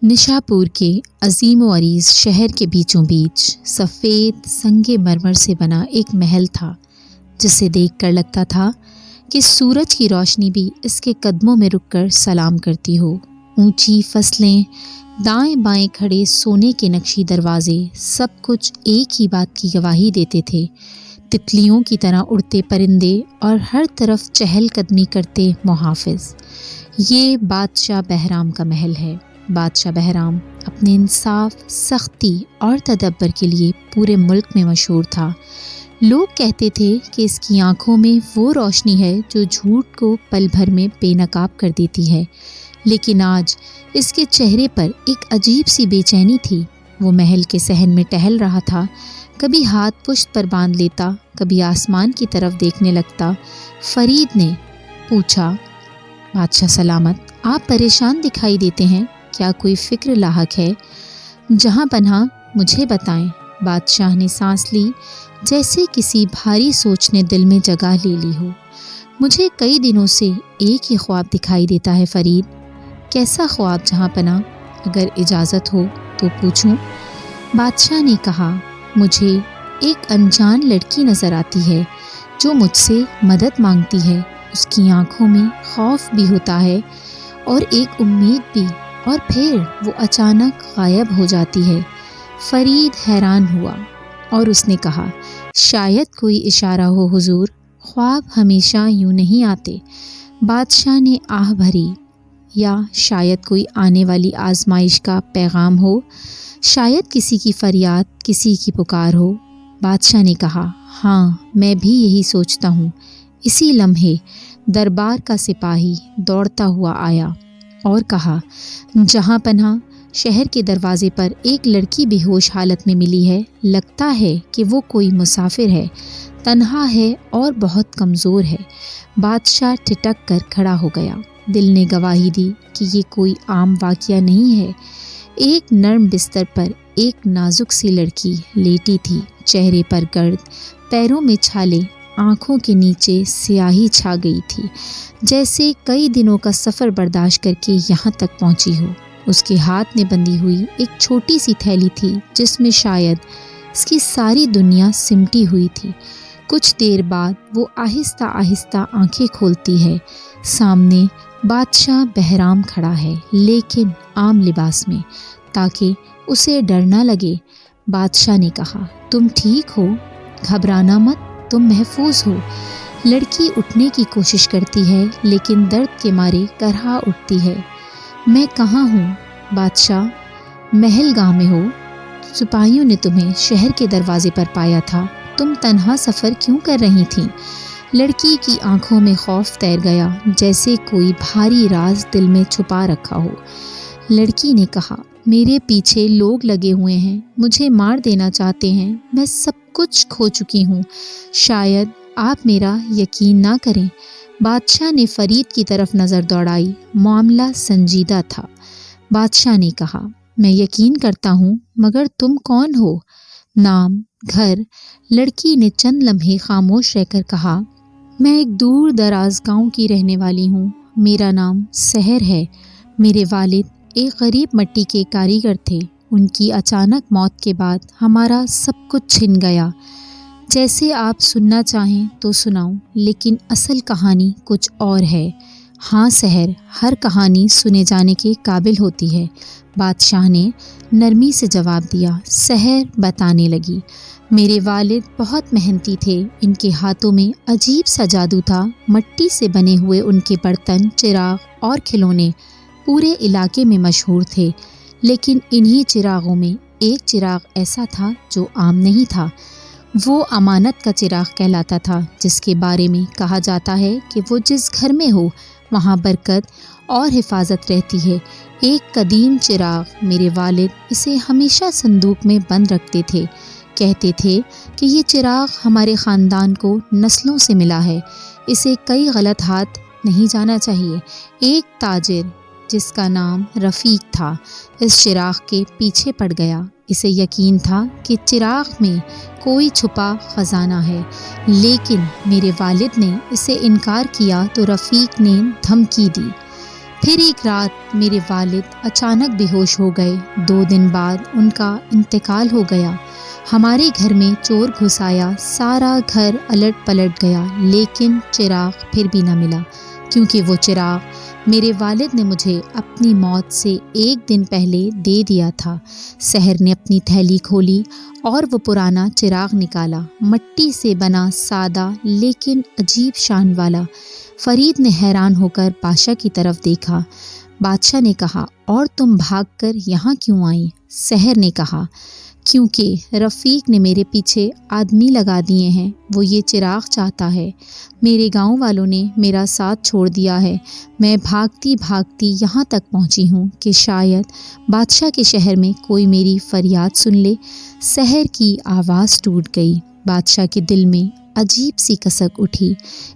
Nishapur के अजीम व अरीज शहर के बीचों बीच सफ़ेद संगे मरमर से बना एक महल था, जिसे देखकर लगता था कि सूरज की रोशनी भी इसके कदमों में रुककर सलाम करती हो। ऊंची फसलें, दाएं बाएं खड़े सोने के नक्शी दरवाजे, सब कुछ एक ही बात की गवाही देते थे। तितलियों की तरह उड़ते परिंदे और हर तरफ चहलकदमी करते मुहाफिज। ये बादशाह बहराम का महल है। बादशाह बहराम अपने इंसाफ, सख्ती और तदब्बर के लिए पूरे मुल्क में मशहूर था। लोग कहते थे कि इसकी आंखों में वो रोशनी है जो झूठ को पल भर में बेनकाब कर देती है। लेकिन आज इसके चेहरे पर एक अजीब सी बेचैनी थी। वो महल के सहन में टहल रहा था, कभी हाथ पुश्त पर बांध लेता, कभी आसमान की तरफ देखने लगता। फरीद ने पूछा, बादशाह सलामत, आप परेशान दिखाई देते हैं, क्या कोई फिक्र लाहक है? जहाँ पनाह मुझे बताएं। बादशाह ने सांस ली, जैसे किसी भारी सोच ने दिल में जगह ले ली हो। मुझे कई दिनों से एक ही ख्वाब दिखाई देता है फरीद। कैसा ख्वाब जहाँ पनाह? अगर इजाज़त हो तो पूछूं? बादशाह ने कहा, मुझे एक अनजान लड़की नज़र आती है जो मुझसे मदद मांगती है। उसकी आंखों में खौफ भी होता है और एक उम्मीद भी, और फिर वो अचानक गायब हो जाती है। फरीद हैरान हुआ और उसने कहा, शायद कोई इशारा हो हुजूर, ख्वाब हमेशा यूं नहीं आते। बादशाह ने आह भरी, या शायद कोई आने वाली आजमाइश का पैगाम हो, शायद किसी की फरियाद, किसी की पुकार हो। बादशाह ने कहा, हाँ, मैं भी यही सोचता हूँ। इसी लम्हे दरबार का सिपाही दौड़ता हुआ आया और कहा, जहाँ पनाह, शहर के दरवाजे पर एक लड़की बेहोश हालत में मिली है। लगता है कि वो कोई मुसाफिर है, तन्हा है और बहुत कमज़ोर है। बादशाह ठिठक कर खड़ा हो गया। दिल ने गवाही दी कि ये कोई आम वाक़या नहीं है। एक नर्म बिस्तर पर एक नाजुक सी लड़की लेटी थी। चेहरे पर गर्द, पैरों में छाले, आँखों के नीचे स्याही छा गई थी, जैसे कई दिनों का सफ़र बर्दाश्त करके यहाँ तक पहुँची हो। उसके हाथ में बंधी हुई एक छोटी सी थैली थी, जिसमें शायद इसकी सारी दुनिया सिमटी हुई थी। कुछ देर बाद वो आहिस्ता आहिस्ता आंखें खोलती है। सामने बादशाह बहराम खड़ा है, लेकिन आम लिबास में, ताकि उसे डर ना लगे। बादशाह ने कहा, तुम ठीक हो? घबराना मत, तुम महफूज हो। लड़की उठने की कोशिश करती है, लेकिन दर्द के मारे करहा उठती है। मैं कहाँ हूँ? बादशाह, महल गाँव में हो। सिपाहियों ने तुम्हें शहर के दरवाजे पर पाया था। तुम तन्हा सफ़र क्यों कर रही थीं? लड़की की आंखों में खौफ तैर गया, जैसे कोई भारी राज दिल में छुपा रखा हो। लड़की ने कहा, मेरे पीछे लोग लगे हुए हैं, मुझे मार देना चाहते हैं। मैं सब कुछ खो चुकी हूँ। शायद आप मेरा यकीन ना करें। बादशाह ने फरीद की तरफ नज़र दौड़ाई। मामला संजीदा था। बादशाह ने कहा, मैं यकीन करता हूँ, मगर तुम कौन हो? नाम, घर? लड़की ने चंद लम्हे खामोश रहकर कहा, मैं एक दूर दराज गाँव की रहने वाली हूँ। मेरा नाम सहर है। मेरे वालिद एक गरीब मिट्टी के कारीगर थे। उनकी अचानक मौत के बाद हमारा सब कुछ छिन गया। जैसे आप सुनना चाहें तो सुनाऊं, लेकिन असल कहानी कुछ और है। हाँ सहर, हर कहानी सुने जाने के काबिल होती है। बादशाह ने नरमी से जवाब दिया। सहर बताने लगी, मेरे वालिद बहुत मेहनती थे। इनके हाथों में अजीब सा जादू था। मिट्टी से बने हुए उनके बर्तन, चिराग और खिलौने पूरे इलाके में मशहूर थे। लेकिन इन्हीं चिरागों में एक चिराग ऐसा था जो आम नहीं था। वो अमानत का चिराग कहलाता था, जिसके बारे में कहा जाता है कि वो जिस घर में हो वहाँ बरकत और हिफाजत रहती है। एक कदीम चिराग, मेरे वालिद इसे हमेशा संदूक में बंद रखते थे। कहते थे कि ये चिराग हमारे ख़ानदान को नस्लों से मिला है, इसे कई गलत हाथ नहीं जाना चाहिए। एक ताजिर, जिसका नाम रफ़ीक था, इस चिराग के पीछे पड़ गया। इसे यकीन था कि चिराग में कोई छुपा ख़जाना है, लेकिन मेरे वालिद ने इसे इनकार किया तो रफ़ीक ने धमकी दी, پھر ایک رات میرے والد اچانک بے ہوش ہو گئے۔ 2 دن بعد ان کا انتقال ہو گیا۔ ہمارے گھر میں چور گھس آیا، سارا گھر الٹ پلٹ گیا، لیکن چراغ پھر بھی نہ ملا، کیونکہ وہ چراغ میرے والد نے مجھے اپنی موت سے 1 دن پہلے دے دیا تھا۔ سحر نے اپنی تھیلی کھولی اور وہ پرانا چراغ نکالا، مٹی سے بنا، سادہ لیکن عجیب شان والا۔ فرید نے حیران ہو کر بادشاہ کی طرف دیکھا۔ بادشاہ نے کہا، اور تم بھاگ کر یہاں کیوں آئیں؟ سحر نے کہا، کیونکہ رفیق نے میرے پیچھے آدمی لگا دیے ہیں، وہ یہ چراغ چاہتا ہے۔ میرے گاؤں والوں نے میرا ساتھ چھوڑ دیا ہے۔ میں بھاگتی بھاگتی یہاں تک پہنچی ہوں کہ شاید بادشاہ کے شہر میں کوئی میری فریاد سن لے۔ سحر کی آواز ٹوٹ گئی۔ بادشاہ کے دل میں عجیب سی کسک اٹھی۔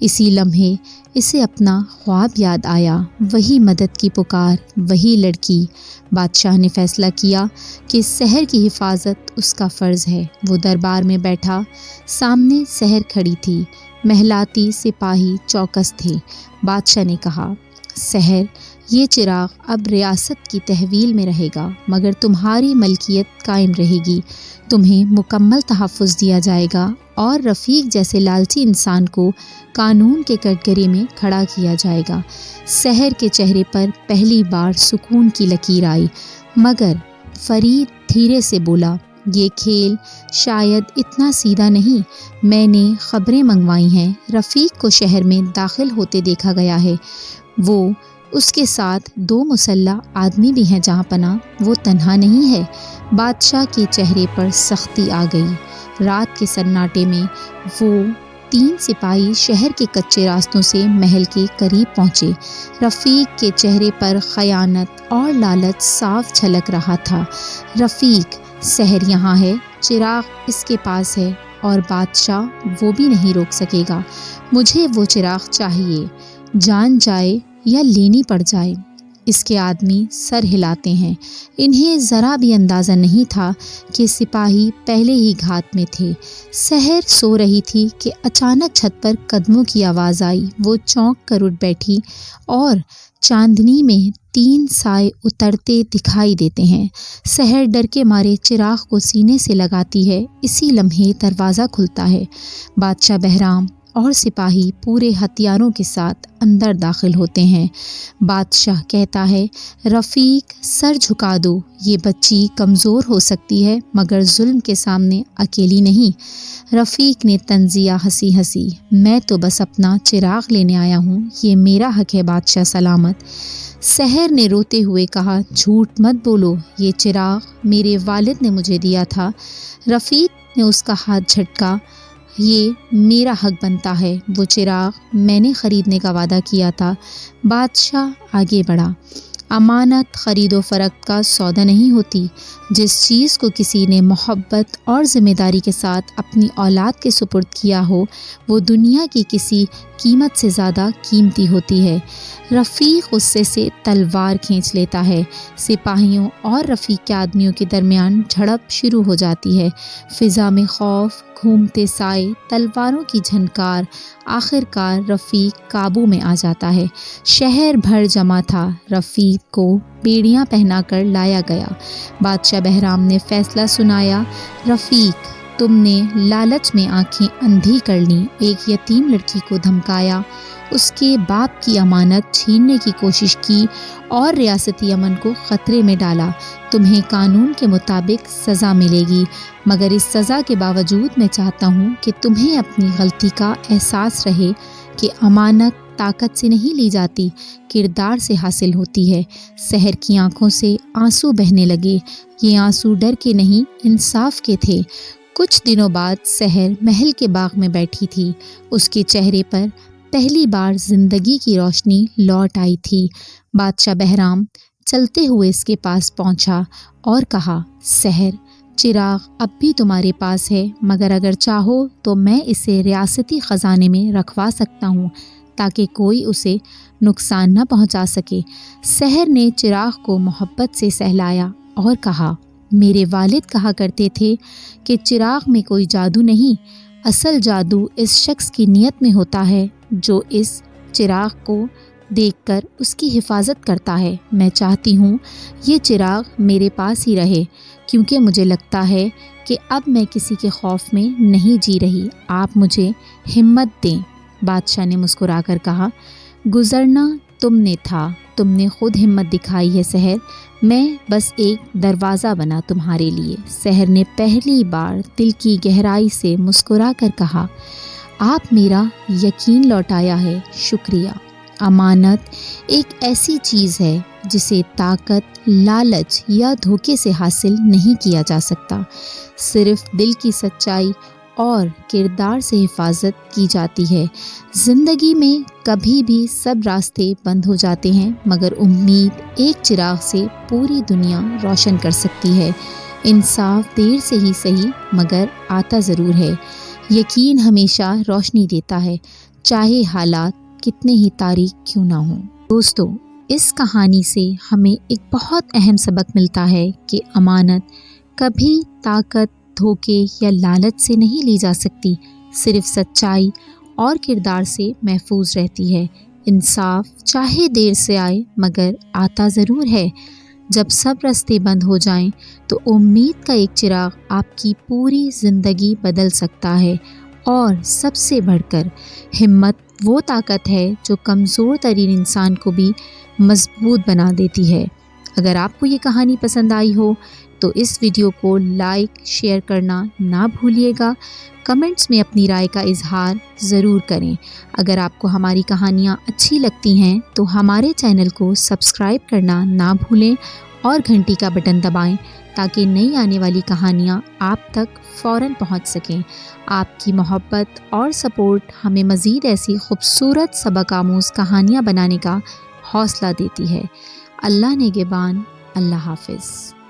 اسی لمحے اسے اپنا خواب یاد آیا، وہی مدد کی پکار، وہی لڑکی۔ بادشاہ نے فیصلہ کیا کہ سحر کی حفاظت اس کا فرض ہے۔ وہ دربار میں بیٹھا، سامنے سحر کھڑی تھی، محلاتی سپاہی چوکس تھے۔ بادشاہ نے کہا، سحر، یہ چراغ اب ریاست کی تحویل میں رہے گا، مگر تمہاری ملکیت قائم رہے گی۔ تمہیں مکمل تحفظ دیا جائے گا اور رفیق جیسے لالچی انسان کو قانون کے کٹگرے میں کھڑا کیا جائے گا۔ سحر کے چہرے پر پہلی بار سکون کی لکیر آئی، مگر فرید دھیرے سے بولا، یہ کھیل شاید اتنا سیدھا نہیں۔ میں نے خبریں منگوائی ہیں، رفیق کو شہر میں داخل ہوتے دیکھا گیا ہے۔ وہ اس کے ساتھ 2 مسلح آدمی بھی ہیں جہاں پناہ، وہ تنہا نہیں ہے۔ بادشاہ کے چہرے پر سختی آ گئی۔ رات کے سناٹے میں وہ 3 سپاہی شہر کے کچے راستوں سے محل کے قریب پہنچے۔ رفیق کے چہرے پر خیانت اور لالچ صاف جھلک رہا تھا۔ رفیق، سحر یہاں ہے، چراغ اس کے پاس ہے، اور بادشاہ وہ بھی نہیں روک سکے گا۔ مجھے وہ چراغ چاہیے، جان جائے یا لینی پڑ جائے۔ اس کے آدمی سر ہلاتے ہیں۔ انہیں ذرا بھی اندازہ نہیں تھا کہ سپاہی پہلے ہی گھات میں تھے۔ سحر سو رہی تھی کہ اچانک چھت پر قدموں کی آواز آئی۔ وہ چونک کر اٹھ بیٹھی اور چاندنی میں 3 سائے اترتے دکھائی دیتے ہیں۔ سحر ڈر کے مارے چراغ کو سینے سے لگاتی ہے۔ اسی لمحے دروازہ کھلتا ہے۔ بادشاہ بہرام اور سپاہی پورے ہتھیاروں کے ساتھ اندر داخل ہوتے ہیں۔ بادشاہ کہتا ہے، رفیق، سر جھکا دو، یہ بچی کمزور ہو سکتی ہے مگر ظلم کے سامنے اکیلی نہیں۔ رفیق نے طنزیہ ہنسی، میں تو بس اپنا چراغ لینے آیا ہوں، یہ میرا حق ہے بادشاہ سلامت۔ سحر نے روتے ہوئے کہا، جھوٹ مت بولو، یہ چراغ میرے والد نے مجھے دیا تھا۔ رفیق نے اس کا ہاتھ جھٹکا، یہ میرا حق بنتا ہے، وہ چراغ میں نے خریدنے کا وعدہ کیا تھا۔ بادشاہ آگے بڑھا، امانت خرید و فروخت کا سودا نہیں ہوتی۔ جس چیز کو کسی نے محبت اور ذمہ داری کے ساتھ اپنی اولاد کے سپرد کیا ہو، وہ دنیا کی کسی قیمت سے زیادہ قیمتی ہوتی ہے۔ رفیق غصے سے تلوار کھینچ لیتا ہے۔ سپاہیوں اور رفیق کے آدمیوں کے درمیان جھڑپ شروع ہو جاتی ہے۔ فضا میں خوف، گھومتے سائے، تلواروں کی جھنکار، آخر کار رفیق قابو میں آ جاتا ہے۔ شہر بھر جمع تھا۔ رفیق کو بیڑیاں پہنا کر لایا گیا۔ بادشاہ بہرام نے فیصلہ سنایا، رفیق، تم نے لالچ میں آنکھیں اندھی کر لیں، ایک یتیم لڑکی کو دھمکایا، اس کے باپ کی امانت چھیننے کی کوشش کی اور ریاستی امن کو خطرے میں ڈالا۔ تمہیں قانون کے مطابق سزا ملے گی، مگر اس سزا کے باوجود میں چاہتا ہوں کہ تمہیں اپنی غلطی کا احساس رہے کہ امانت طاقت سے نہیں لی جاتی، کردار سے حاصل ہوتی ہے۔ سحر کی آنکھوں سے آنسو بہنے لگے۔ یہ آنسو ڈر کے نہیں، انصاف کے تھے۔ کچھ دنوں بعد سحر محل کے باغ میں بیٹھی تھی۔ اس کے چہرے پر پہلی بار زندگی کی روشنی لوٹ آئی تھی۔ بادشاہ بہرام چلتے ہوئے اس کے پاس پہنچا اور کہا، سحر، چراغ اب بھی تمہارے پاس ہے، مگر اگر چاہو تو میں اسے ریاستی خزانے میں رکھوا سکتا ہوں تاکہ کوئی اسے نقصان نہ پہنچا سکے۔ سحر نے چراغ کو محبت سے سہلایا اور کہا، میرے والد کہا کرتے تھے کہ چراغ میں کوئی جادو نہیں، اصل جادو اس شخص کی نیت میں ہوتا ہے جو اس چراغ کو देखकर उसकी हिफाजत करता है। मैं चाहती हूँ ये चिराग मेरे पास ही रहे, क्योंकि मुझे लगता है कि अब मैं किसी के खौफ में नहीं जी रही। आप मुझे हिम्मत दें। बादशाह ने मुस्कुराकर कहा, गुजरना तुमने था, तुमने खुद हिम्मत दिखाई है सहर, मैं बस एक दरवाज़ा बना तुम्हारे लिए। सहर ने पहली बार दिल की गहराई से मुस्कुरा कर कहा, आप मेरा यकीन लौटाया है, शुक्रिया। अमानत एक ऐसी चीज़ है जिसे ताकत, लालच या धोखे से हासिल नहीं किया जा सकता। सिर्फ दिल की सच्चाई और किरदार से हिफाजत की जाती है। ज़िंदगी में कभी भी सब रास्ते बंद हो जाते हैं, मगर उम्मीद एक चिराग से पूरी दुनिया रोशन कर सकती है। इंसाफ देर से ही सही, मगर आता ज़रूर है। यकीन हमेशा रोशनी देता है, चाहे हालात कितने ही तारीक क्यों ना हों। दोस्तों, इस कहानी से हमें एक बहुत अहम सबक मिलता है कि अमानत कभी ताकत, धोखे या लालच से नहीं ली जा सकती, सिर्फ सच्चाई और किरदार से महफूज रहती है। इंसाफ चाहे देर से आए, मगर आता ज़रूर है। जब सब रास्ते बंद हो जाएं, तो उम्मीद का एक चिराग आपकी पूरी ज़िंदगी बदल सकता है। और सबसे बढ़कर हिम्मत वो ताकत है जो कमज़ोर तरीन इंसान को भी मजबूत बना देती है। अगर आपको ये कहानी पसंद आई हो तो इस वीडियो को लाइक, शेयर करना ना भूलिएगा। कमेंट्स में अपनी राय का इजहार ज़रूर करें। अगर आपको हमारी कहानियाँ अच्छी लगती हैं तो हमारे चैनल को सब्सक्राइब करना ना भूलें और घंटी का बटन दबाएं, ताकि नई आने वाली कहानियाँ आप तक फ़ौरन पहुँच सकें। आपकी मोहब्बत और सपोर्ट हमें मज़ीद ऐसी खूबसूरत सबक आमूज़ कहानियाँ बनाने का हौसला देती है। अल्लाह नेगेबान। अल्लाह हाफ़िज़।